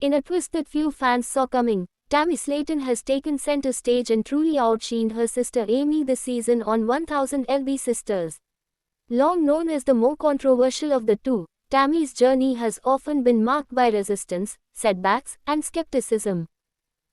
In a twist that few fans saw coming, Tammy Slaton has taken center stage and truly outshined her sister Amy this season on 1000 lb Sisters. Long known as the more controversial of the two, Tammy's journey has often been marked by resistance, setbacks, and skepticism.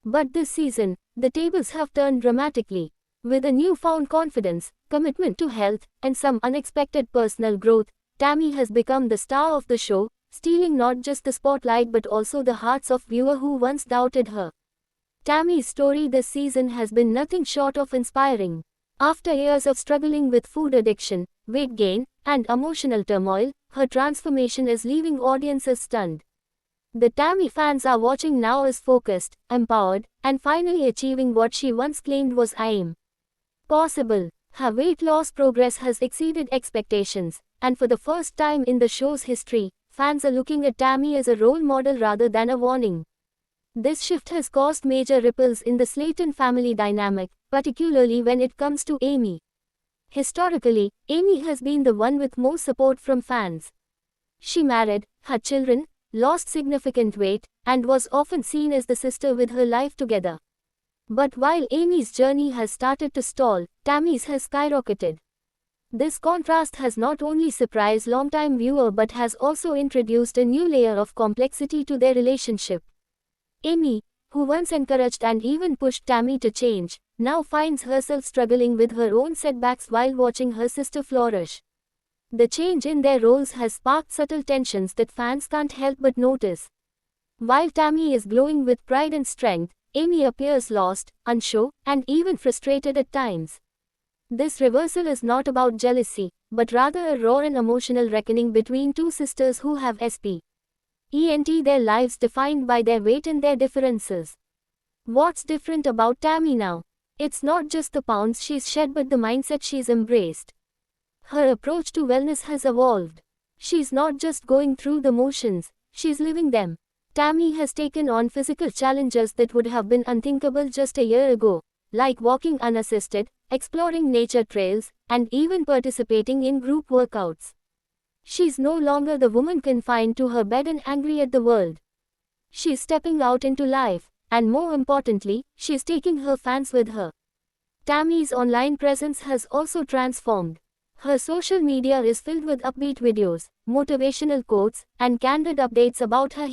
But this season, the tables have turned dramatically. With a newfound confidence, commitment to health, and some unexpected personal growth, Tammy has become the star of the show, stealing not just the spotlight but also the hearts of viewers who once doubted her. Tammy's story this season has been nothing short of inspiring. After years of struggling with food addiction, weight gain, and emotional turmoil, her transformation is leaving audiences stunned. The Tammy fans are watching now is focused, empowered, and finally achieving what she once claimed was possible. Her weight loss progress has exceeded expectations, and for the first time in the show's history, fans are looking at Tammy as a role model rather than a warning. This shift has caused major ripples in the Slaton family dynamic, particularly when it comes to Amy. Historically, Amy has been the one with most support from fans. She married, had children, lost significant weight, and was often seen as the sister with her life together. But while Amy's journey has started to stall, Tammy's has skyrocketed. This contrast has not only surprised longtime viewers but has also introduced a new layer of complexity to their relationship. Amy, who once encouraged and even pushed Tammy to change, now finds herself struggling with her own setbacks while watching her sister flourish. The change in their roles has sparked subtle tensions that fans can't help but notice. While Tammy is glowing with pride and strength, Amy appears lost, unsure, and even frustrated at times. This reversal is not about jealousy, but rather a raw and emotional reckoning between two sisters who have their lives defined by their weight and their differences. What's different about Tammy now? It's not just the pounds she's shed but the mindset she's embraced. Her approach to wellness has evolved. She's not just going through the motions, she's living them. Tammy has taken on physical challenges that would have been unthinkable just a year ago, like walking unassisted, exploring nature trails, and even participating in group workouts. She's no longer the woman confined to her bed and angry at the world. She's stepping out into life, and more importantly, she's taking her fans with her. Tammy's online presence has also transformed. Her social media is filled with upbeat videos, motivational quotes, and candid updates about her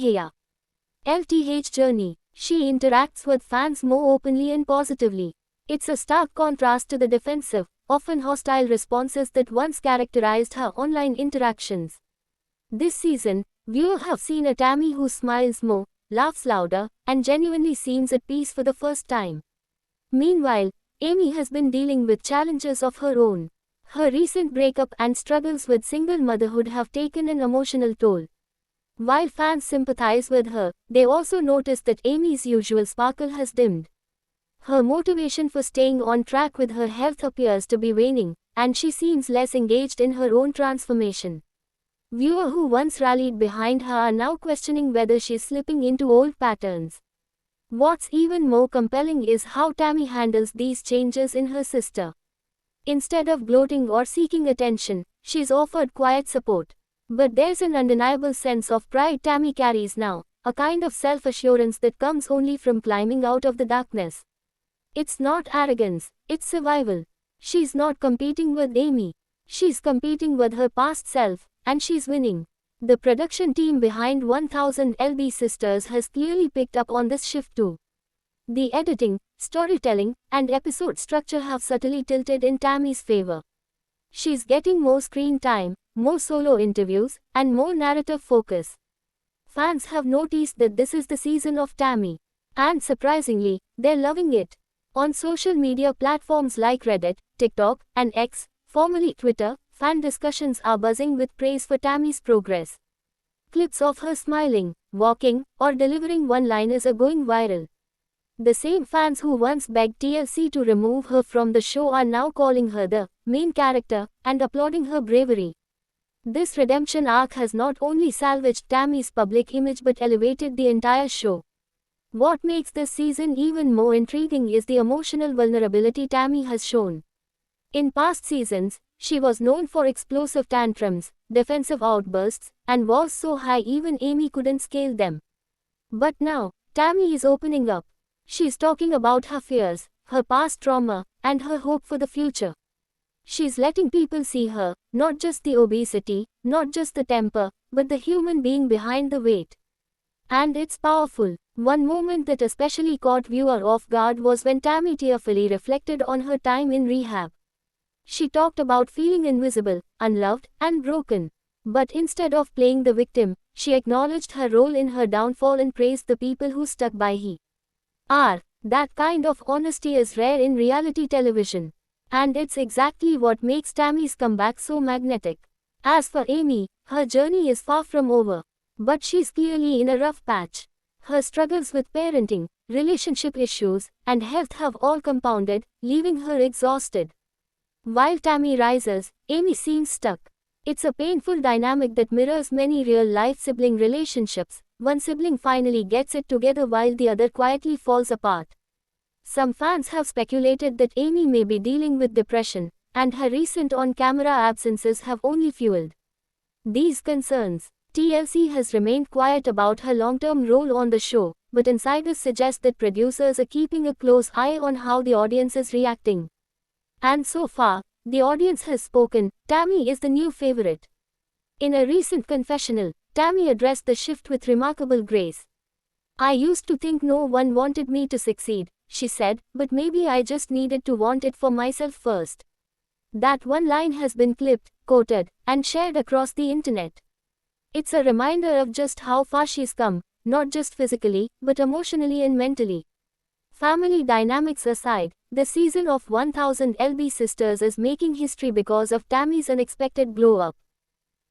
health journey. She interacts with fans more openly and positively. It's a stark contrast to the defensive, often hostile responses that once characterized her online interactions. This season, viewers have seen a Tammy who smiles more, laughs louder, and genuinely seems at peace for the first time. Meanwhile, Amy has been dealing with challenges of her own. Her recent breakup and struggles with single motherhood have taken an emotional toll. While fans sympathize with her, they also notice that Amy's usual sparkle has dimmed. Her motivation for staying on track with her health appears to be waning, and she seems less engaged in her own transformation. Viewers who once rallied behind her are now questioning whether she's slipping into old patterns. What's even more compelling is how Tammy handles these changes in her sister. Instead of gloating or seeking attention, she's offered quiet support. But there's an undeniable sense of pride Tammy carries now, a kind of self-assurance that comes only from climbing out of the darkness. It's not arrogance, it's survival. She's not competing with Amy. She's competing with her past self, and she's winning. The production team behind 1000 lb Sisters has clearly picked up on this shift too. The editing, storytelling, and episode structure have subtly tilted in Tammy's favor. She's getting more screen time, more solo interviews, and more narrative focus. Fans have noticed that this is the season of Tammy. And surprisingly, they're loving it. On social media platforms like Reddit, TikTok, and X, formerly Twitter, fan discussions are buzzing with praise for Tammy's progress. Clips of her smiling, walking, or delivering one-liners are going viral. The same fans who once begged TLC to remove her from the show are now calling her the main character and applauding her bravery. This redemption arc has not only salvaged Tammy's public image but elevated the entire show. What makes this season even more intriguing is the emotional vulnerability Tammy has shown. In past seasons, she was known for explosive tantrums, defensive outbursts, and walls so high even Amy couldn't scale them. But now, Tammy is opening up. She's talking about her fears, her past trauma, and her hope for the future. She's letting people see her, not just the obesity, not just the temper, but the human being behind the weight. And it's powerful. One moment that especially caught viewer off guard was when Tammy tearfully reflected on her time in rehab. She talked about feeling invisible, unloved, and broken. But instead of playing the victim, she acknowledged her role in her downfall and praised the people who stuck by her. That kind of honesty is rare in reality television. And it's exactly what makes Tammy's comeback so magnetic. As for Amy, her journey is far from over. But she's clearly in a rough patch. Her struggles with parenting, relationship issues, and health have all compounded, leaving her exhausted. While Tammy rises, Amy seems stuck. It's a painful dynamic that mirrors many real-life sibling relationships. One sibling finally gets it together while the other quietly falls apart. Some fans have speculated that Amy may be dealing with depression, and her recent on-camera absences have only fueled these concerns. TLC has remained quiet about her long-term role on the show, but insiders suggest that producers are keeping a close eye on how the audience is reacting. And so far, the audience has spoken. Tammy is the new favorite. In a recent confessional, Tammy addressed the shift with remarkable grace. "I used to think no one wanted me to succeed," she said, "but maybe I just needed to want it for myself first." That one line has been clipped, quoted, and shared across the internet. It's a reminder of just how far she's come, not just physically, but emotionally and mentally. Family dynamics aside, the season of 1000 LB Sisters is making history because of Tammy's unexpected glow-up.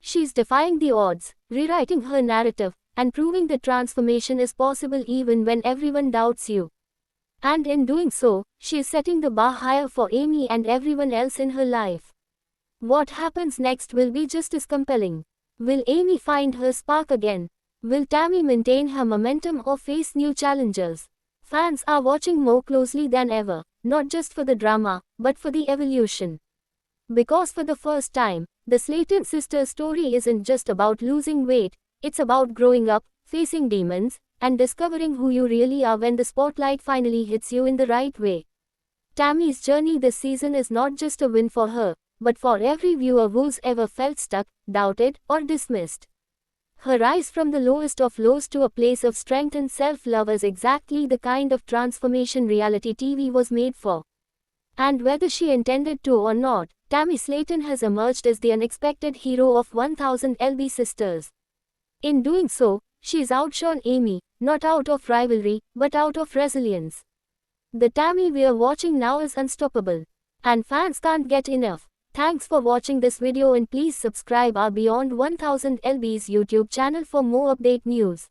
She's defying the odds, rewriting her narrative, and proving that transformation is possible even when everyone doubts you. And in doing so, she's setting the bar higher for Amy and everyone else in her life. What happens next will be just as compelling. Will Amy find her spark again? Will Tammy maintain her momentum or face new challenges? Fans are watching more closely than ever, not just for the drama, but for the evolution. Because for the first time, the Slayton sisters' story isn't just about losing weight, it's about growing up, facing demons, and discovering who you really are when the spotlight finally hits you in the right way. Tammy's journey this season is not just a win for her, but for every viewer who's ever felt stuck, doubted, or dismissed. Her rise from the lowest of lows to a place of strength and self-love is exactly the kind of transformation reality TV was made for. And whether she intended to or not, Tammy Slayton has emerged as the unexpected hero of 1000 LB Sisters. In doing so, she's outshone Amy, not out of rivalry, but out of resilience. The Tammy we're watching now is unstoppable. And fans can't get enough. Thanks for watching this video and please subscribe our Beyond 1000 LB's YouTube channel for more update news.